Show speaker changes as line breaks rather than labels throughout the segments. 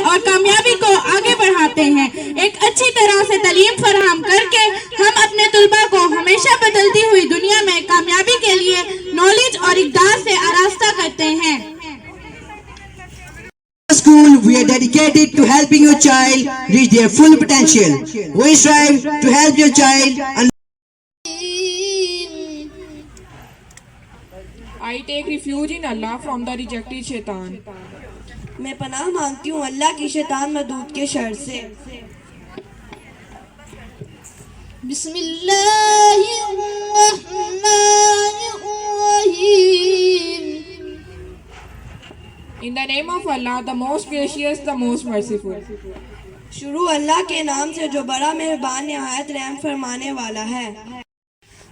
اور کامیابی کو آگے بڑھاتے ہیں۔ ایک اچھی طرح سے تعلیم فراہم کر کے ہم اپنے طلباء کو ہمیشہ بدلتی ہوئی دنیا میں کامیابی کے لیے نالج اور اقدار سے آراستہ کرتے ہیں۔
School, we are dedicated to helping your child reach their full potential. We strive to help your child
I take refuge in Allah from the rejected shaitan.
میں پناہ مانگتی ہوں اللہ کی شیطان مردود کے شر سے۔
بسم اللہ الرحمن الرحیم۔
In the name of Allah, the most gracious, the most merciful.
شروع اللہ کے نام سے جو بڑا مہربان نہایت رحم فرمانے والا ہے۔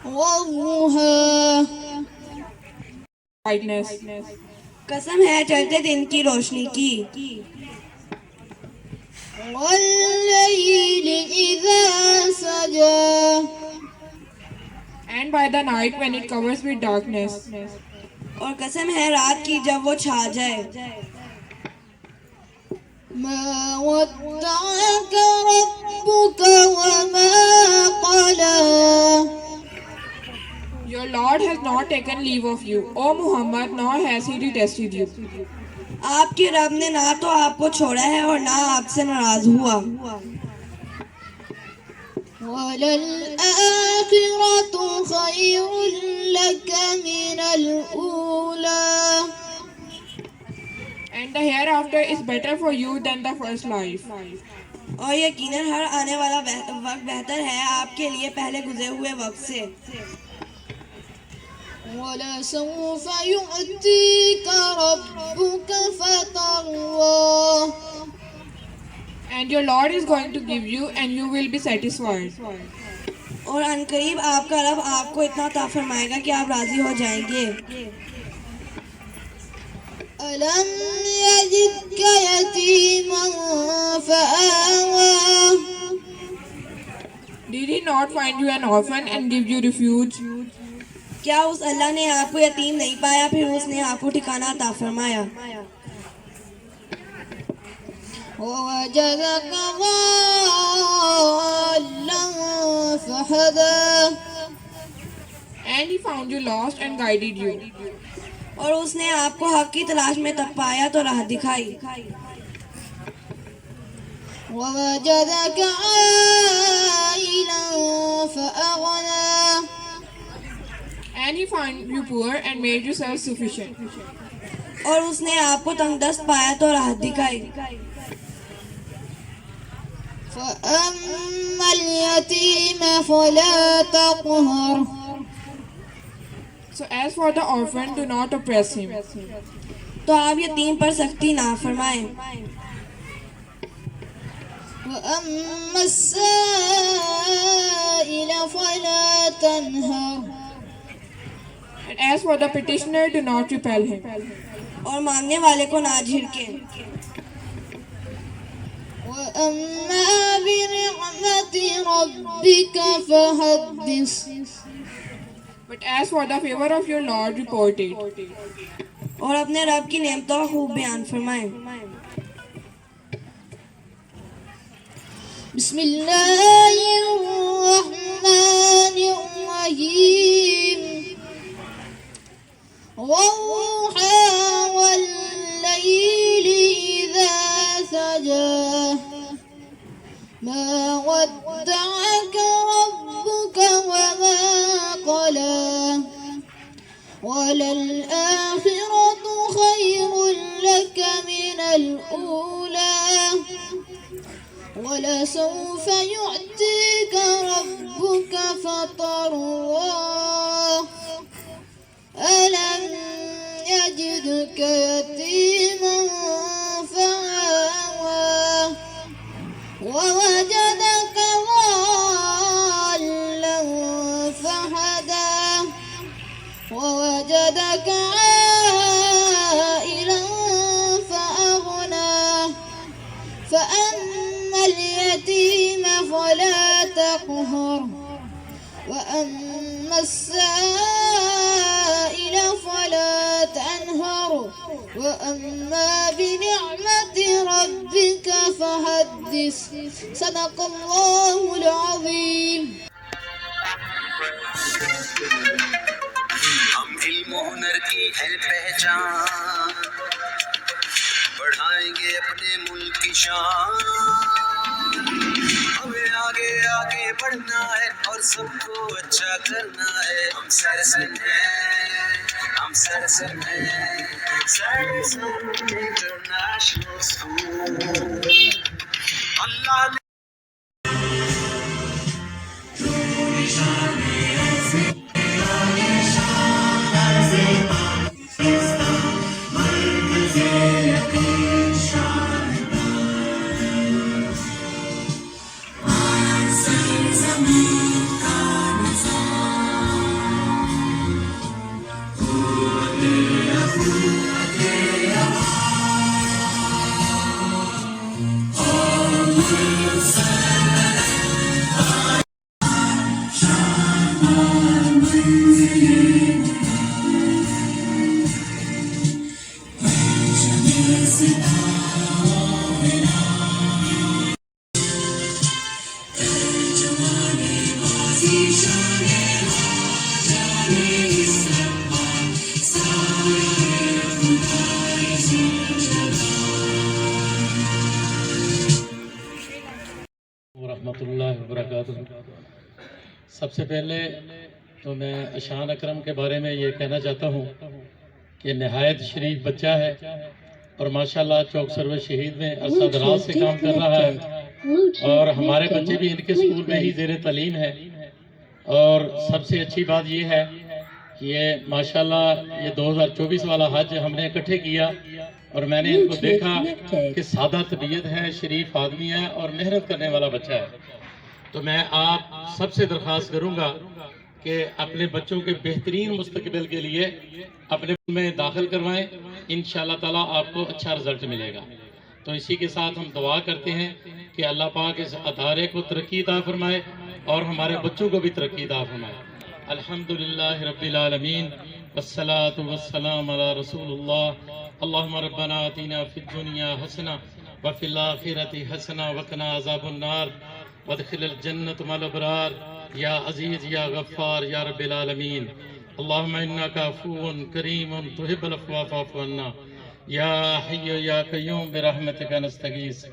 والضحیٰ۔
Brightness.
قسم ہے چڑھتے دن کی روشنی کی۔
واللیل اذا سجا۔
And by the night when it covers with darkness.
اور قسم ہے رات کی جب وہ چھا جائے۔
ما ودعك ربك وما قلى۔
Your Lord has not taken leave of you, O Muhammad, nor has he detested you.
آپ کے رب نے نہ تو آپ کو چھوڑا ہے اور نہ آپ سے ناراض ہوا۔
وَلَلْآخِرَةُ خَيْرٌ لَكَ مِنَ الْأُولَى۔
And the hereafter is better for you than the first life.
اور یقیناً ہر آنے والا وقت بہتر ہے آپ کے لیے پہلے گزرے ہوئے وقت سے۔
وَلَسَوْفَ يُعْطِيكَ رَبُّكَ فَتَرْضَىٰ۔
And your Lord is going to give you and you will be satisfied.
اور عنقریب آپ کا رب آپ کو اتنا عطا فرمائے گا کہ آپ راضی ہو جائیں گے۔
أَلَمْ يَجِدْكَ يَتِيمًا فَآوَىٰ۔
Did he not find you an orphan and give you refuge?
کیا اس اللہ نے آپ کو یتیم نہیں پایا پھر اس نے آپ کو ٹھکانہ عطا فرمایا۔
وَوَجَدَكَ ضَالًّا فَهَدَىٰ۔
And he found you lost and guided you.
اور اس نے آپ کو حق کی تلاش میں تب پایا تو راہ دکھائی۔
وَوَجَدَكَ عَائِلًا فَأَغْنَىٰ۔
And he found you poor and made you self-sufficient.
اور اس نے آپ کو تنگ دست پایا تو راہ دکھائی۔
فَأَمَّا الْيَتِيمَ فَلَا تَقْهَرْ۔
So as for the orphan, do not oppress him.
تو آپ یتیم پر سختی نہ فرمائیں۔
وَأَمَّا السَّائِلَ فَلَا تَنْهَرْ۔
And as for the petitioner, do not repel him.
اور مانگنے والے کو نہ جھڑکیں۔
وَأَمَّا بِنِعْمَةِ رَبِّكَ فَحَدِّثْ۔
But as for the favor of your Lord, report it.
اور اپنے رب کی نعمتوں کا خوب بیان فرمائیں۔
بسم اللہ الرحمن الرحیم۔ والضحى والليل إذا سجى۔ ما ودعك ربك وما قلى۔ وللآخرة خير لك من الأولى۔ ولسوف يعطيك ربك فترضى۔ ألم يجدك يتيما فآوى۔ ووجدك ضالا فهدى۔ ووجدك عائلا فأغنى۔ فأما اليتيم فلا تقهر۔ وأما السائل فلا تنهر۔ وأما بنعمة ربك قدس صدق الله العظيم.
ہم علم و ہنر کی ہے پہچان، بڑھائیں گے اپنے ملک کی شان، ہمیں آگے آگے بڑھنا ہے اور سب کو اچھا کرنا ہے. ہم سرسن ہیں، ہم سرسن ہیں، سرسن انٹرنیشنل اسکول. اللہ نے
ورحمۃ اللہ وبرکاتہ. سب سے پہلے تو میں اشان اکرم کے بارے میں یہ کہنا چاہتا ہوں کہ نہایت شریف بچہ ہے اور ماشاءاللہ چوک سروس شہید میں عرصہ دراز سے کام کر رہا ہے اور ہمارے بچے بھی ان کے اسکول میں ہی زیر تعلیم ہے. اور سب سے اچھی بات یہ ہے کہ یہ ماشاءاللہ یہ 2024 والا حج ہم نے اکٹھے کیا اور میں نے ان کو دیکھا کہ سادہ طبیعت ہے، شریف آدمی ہے اور محنت کرنے والا بچہ ہے. تو میں آپ سب سے درخواست کروں گا کہ اپنے بچوں کے بہترین مستقبل کے لیے اپنے میں داخل کروائیں، انشاءاللہ تعالیٰ آپ کو اچھا رزلٹ ملے گا. تو اسی کے ساتھ ہم دعا کرتے ہیں کہ اللہ پاک اس ادارے کو ترقی عطا فرمائے اور ہمارے بچوں کو بھی ترقی عطا فرمائے. الحمدللہ رب العالمین والصلاة والسلام علی رسول اللہ. اللہم ربنا آتینا فی الدنیا حسنہ وفی الآخرۃ حسنہ وقنا عذاب النار وادخل الجنۃ مع الابرار یا عزیز یا غفار یا رب العالمین. اللہم انک عفو کریم تحب العفو فاعف عنا یا حی یا قیوم برحمتک نستغیث.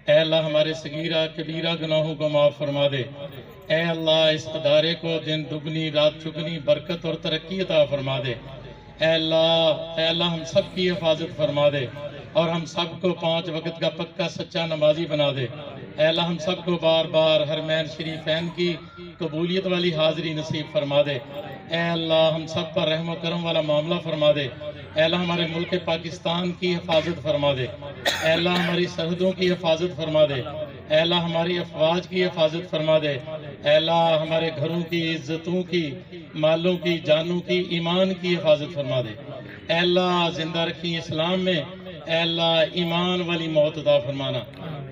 اے اللہ ہمارے صغیرہ کبیرہ گناہوں کو معاف فرما دے. اے اللہ اس ادارے کو دن دگنی رات چگنی برکت اور ترقی عطا فرما دے. اے اللہ ہم سب کی حفاظت فرما دے اور ہم سب کو 5 وقت کا پکا سچا نمازی بنا دے. اے اللہ ہم سب کو بار بار حرمین شریفین کی قبولیت والی حاضری نصیب فرما دے. اے اللہ ہم سب پر رحم و کرم والا معاملہ فرما دے. اے اللہ ہمارے ملک پاکستان کی حفاظت فرما دے. اے اللہ ہماری سرحدوں کی حفاظت فرما دے. اے اللہ ہماری افواج کی حفاظت فرما دے. اے اللہ ہمارے گھروں کی عزتوں کی مالوں کی جانوں کی ایمان کی حفاظت فرما دے. اے اللہ زندہ رکھی اسلام میں. اے اللہ ایمان والی موت عطا فرمانا.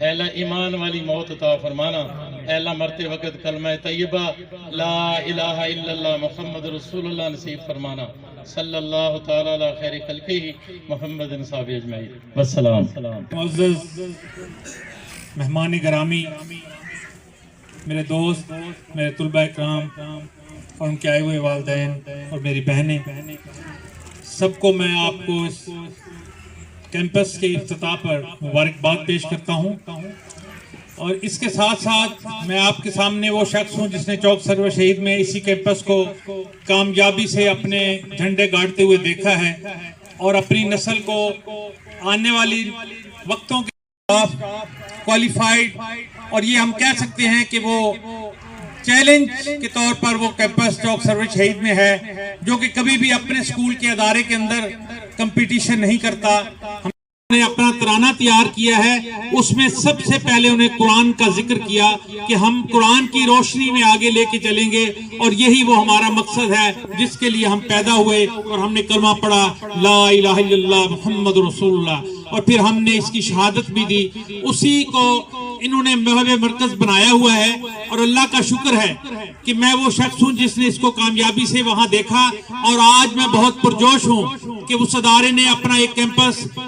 اے اللہ ایمان والی موت عطا فرمانا. اے اللہ مرتے وقت کلمہ طیبہ لا الہ الا اللہ محمد رسول اللہ نصیب فرمانا. صلی اللہ تعالی علی خیر خلقہ محمد صاحب اجمعین. والسلام.
معزز مہمان گرامی، میرے دوست، میرے طلبہ اکرام اور ان کے آئے ہوئے والدین اور میری بہنیں، سب کو میں آپ کو اس کیمپس کے افتتاح پر مبارکباد پیش کرتا ہوں. اور اس کے ساتھ ساتھ میں آپ کے سامنے وہ شخص ہوں جس نے چوک سروس شہید میں اسی کیمپس کو کامیابی سے اپنے جھنڈے گاڑتے ہوئے دیکھا ہے اور اپنی نسل کو آنے والی وقتوں کے خلاف کوالیفائیڈ، اور یہ ہم کہہ سکتے ہیں کہ وہ چیلنج کے طور پر وہ کیمپس چوک سروس شہید میں ہے جو کہ کبھی بھی اپنے اسکول کے ادارے کے اندر کمپٹیشن نہیں کرتا. ہم نے اپنا ترانہ تیار کیا ہے، اس میں سب سے پہلے انہیں قرآن کا ذکر کیا کہ ہم قرآن کی روشنی میں آگے لے کے چلیں گے اور یہی وہ ہمارا مقصد ہے جس کے لیے ہم پیدا ہوئے اور ہم نے کلمہ پڑھا لا الہ الا اللہ محمد رسول اللہ، اور پھر ہم نے اس کی شہادت بھی دی. اسی کو انہوں نے محل مرکز بنایا ہوا ہے اور اللہ کا شکر ہے کہ میں وہ شخص ہوں جس نے اس کو کامیابی سے وہاں دیکھا اور آج میں بہت پرجوش ہوں کہ اس ادارے نے اپنا ایک کیمپس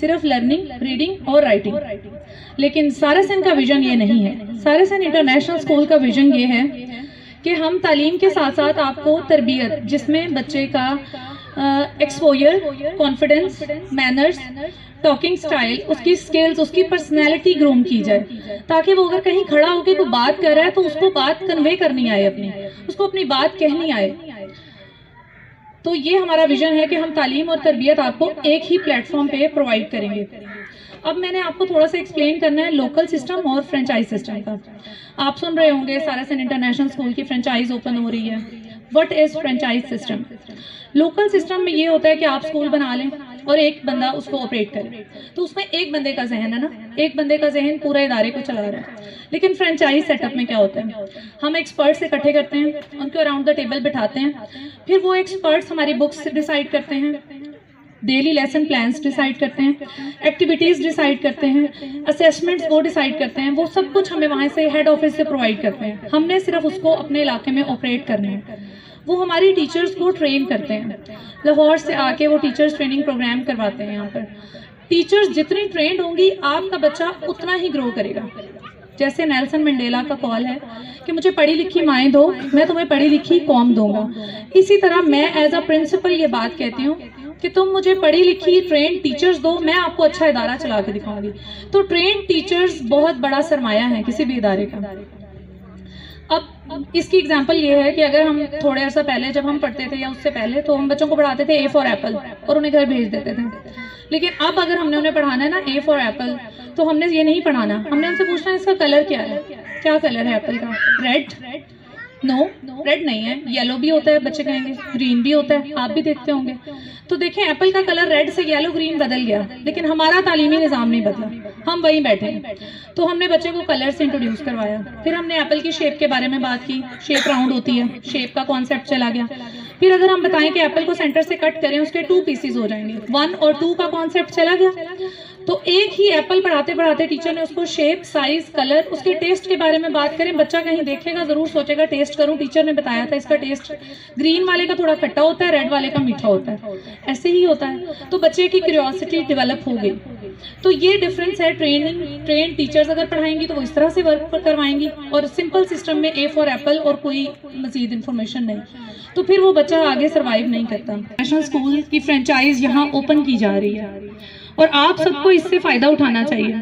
صرف لرننگ، ریڈنگ اور رائٹنگ. لیکن سارسن کا ویژن یہ نہیں ہے. سارسن انٹرنیشنل اسکول کا ویژن یہ ہے کہ ہم تعلیم کے ساتھ ساتھ آپ کو تربیت، جس میں بچے کا exposure, confidence, manners, talking style, اس کی سکلز، اس کی پرسنالٹی گروم کی جائے، تاکہ وہ اگر کہیں کھڑا ہو کے کوئی بات کر رہا ہے تو اس کو بات کنوے کرنی آئے، اس کو اپنی بات کہنی آئے. تو یہ ہمارا ویژن ہے کہ ہم تعلیم اور تربیت آپ کو ایک ہی پلیٹ فارم پہ پرووائڈ کریں گے. اب میں نے آپ کو تھوڑا سا ایکسپلین کرنا ہے لوکل سسٹم اور فرینچائز سسٹم کا. آپ سن رہے ہوں گے سارسن انٹرنیشنل اسکول کی فرینچائز اوپن ہو رہی ہے. What is franchise system? Local system میں یہ ہوتا ہے کہ آپ اسکول بنا لیں اور ایک بندہ اس کو آپریٹ کرے، تو اس میں ایک بندے کا ذہن ہے نا، ایک بندے کا ذہن پورا ادارے کو چلا رہا ہے. لیکن فرینچائز سیٹ اپ میں کیا ہوتا ہے؟ ہم ایکسپرٹس اکٹھے کرتے ہیں، ان کو اراؤنڈ دا ٹیبل بٹھاتے ہیں، پھر وہ ایکسپرٹس ہماری بکس ڈیسائیڈ کرتے ہیں، ڈیلی لیسن پلانس ڈیسائیڈ کرتے ہیں، ایکٹیویٹیز ڈیسائیڈ کرتے ہیں، اسیسمنٹس وہ ڈیسائیڈ کرتے ہیں. وہ سب کچھ ہمیں وہاں سے ہیڈ آفس سے پرووائڈ کرتے ہیں. ہم نے صرف اس کو اپنے علاقے میں آپریٹ کرنا ہے. وہ ہماری ٹیچرز کو ٹرین کرتے ہیں. لاہور سے آ کے وہ ٹیچرز ٹریننگ پروگرام کرواتے ہیں. یہاں پر ٹیچرز جتنی ٹرینڈ ہوں گی آپ کا بچہ اتنا ہی گرو کرے گا. جیسے نیلسن منڈیلا کا کال ہے کہ مجھے پڑھی لکھی مائیں دو، میں تمہیں پڑھی لکھی قوم دوں گا. اسی طرح میں ایز اے پرنسپل یہ بات کہتی ہوں کہ تم مجھے پڑھی لکھی ٹرینڈ ٹیچرز دو، میں آپ کو اچھا ادارہ چلا کے دکھاؤں گی. تو ٹرینڈ ٹیچرز بہت بڑا سرمایہ ہے کسی بھی ادارے کا. اب اس کی اگزامپل یہ ہے کہ اگر ہم تھوڑے عرصہ پہلے جب ہم پڑھتے تھے یا اس سے پہلے تو ہم بچوں کو پڑھاتے تھے اے فار ایپل اور انہیں گھر بھیج دیتے تھے. لیکن اب اگر ہم نے انہیں پڑھانا ہے نا اے فار ایپل، تو ہم نے یہ نہیں پڑھانا، ہم نے ان سے پوچھنا ہے اس کا کلر کیا ہے، کیا کلر ہے ایپل کا؟ ریڈ؟ نو، ریڈ نہیں ہے. یلو بھی ہوتا ہے، بچے کہیں گے گرین بھی ہوتا ہے، آپ بھی دیکھتے ہوں گے. تو دیکھیں ایپل کا کلر ریڈ سے یلو گرین بدل گیا، لیکن ہمارا تعلیمی نظام نہیں بدلا، ہم وہیں بیٹھے ہیں. تو ہم نے بچے کو کلر سے انٹروڈیوس کروایا. پھر ہم نے ایپل کی شیپ کے بارے میں بات کی، شیپ راؤنڈ ہوتی ہے، شیپ کا کانسیپٹ چلا گیا. پھر اگر ہم بتائیں کہ ایپل کو سینٹر سے کٹ کریں اس کے 2 پیسز ہو جائیں گے، 1 اور 2 کا کانسیپٹ چلا گیا. تو ایک ہی ایپل پڑھاتے پڑھاتے ٹیچر نے اس کو شیپ، سائز، کلر، اس کے ٹیسٹ کے بارے میں بات کریں. بچہ کہیں دیکھے گا ضرور سوچے گا ٹیسٹ کروں، ٹیچر نے بتایا تھا اس کا ٹیسٹ گرین والے کا تھوڑا کھٹا ہوتا ہے، ریڈ والے کا میٹھا ہوتا ہے. ایسے ہی ہوتا ہے. تو بچے کی کیوریوسٹی ڈیولپ ہو گئی. تو یہ ڈفرینس ہے. ٹرینڈ ٹیچرز اگر پڑھائیں گی تو وہ اس طرح سے ورک کروائیں گی، اور سمپل سسٹم میں اے فار ایپل اور کوئی مزید انفارمیشن نہیں، تو پھر وہ بچہ آگے سروائیو نہیں کرتا. نیشنل اسکول کی فرینچائز یہاں اوپن کی جا رہی ہے اور آپ سب کو اس سے فائدہ اٹھانا چاہیے.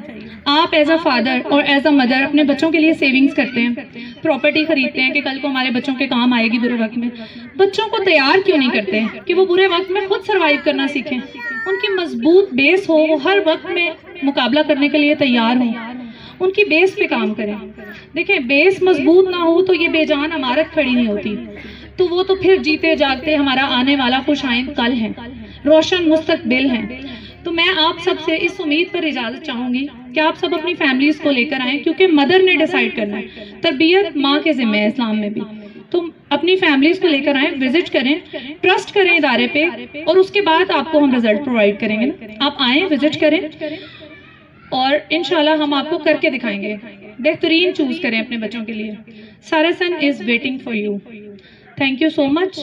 آپ ایز اے فادر اور ایز اے مدر اپنے بچوں کے لیے سیونگز کرتے ہیں، پراپرٹی خریدتے ہیں کہ کل کو ہمارے بچوں کے کام آئے گی برے وقت میں. بچوں کو تیار کیوں نہیں کرتے کہ وہ برے وقت میں خود سروائیو کرنا سیکھیں، ان کی مضبوط بیس ہو، وہ ہر وقت میں مقابلہ کرنے کے لیے تیار ہوں، ان کی بیس پہ کام کریں. دیکھیں بیس مضبوط نہ ہو تو یہ بے جان عمارت کھڑی نہیں ہوتی، تو وہ تو پھر جیتے جاگتے ہمارا آنے والا خوش آئند کل ہے، روشن مستقبل ہے. تو میں آپ سب سے اس امید پر اجازت چاہوں گی کہ آپ سب اپنی فیملیز کو لے کر آئیں، کیونکہ مدر نے ڈیسائیڈ کرنا ہے. تربیت ماں کے ذمہ ہے اسلام میں بھی. تو اپنی فیملیز کو لے کر آئیں، وزٹ کریں، ٹرسٹ کریں ادارے پہ، اور اس کے بعد آپ کو ہم رزلٹ پرووائڈ کریں گے. آپ آئیں، وزٹ کریں، اور انشاءاللہ ہم آپ کو کر کے دکھائیں گے. بہترین چوز کریں اپنے بچوں کے لیے. سارسن is waiting for you. Thank you so much.